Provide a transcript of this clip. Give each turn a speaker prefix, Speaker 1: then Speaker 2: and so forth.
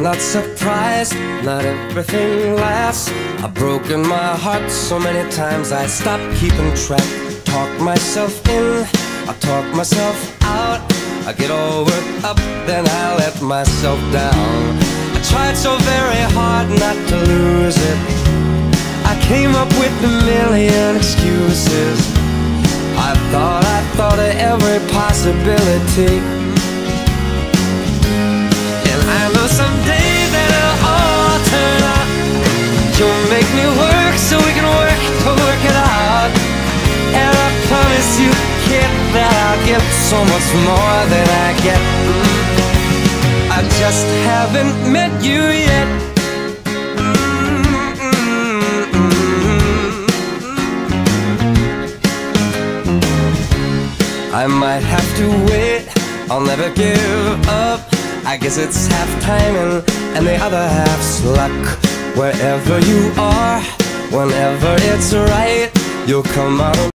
Speaker 1: not surprised, not everything lasts. I've broken my heart so many times I stopped keeping track. Talk myself in, I talk myself out. I get all worked up, then I let myself down. I tried so very hard not to lose it. I came up with a million excuses. I thought of every possibility. And I know someday that it'll all turn out. You'll make me work so we can work to work it out. And I promise you, kid, that I'll give so much more than I get. I just haven't met you yet. I might have to wait, I'll never give up. I guess it's half timing and the other half's luck. Wherever you are, whenever it's right, you'll come out.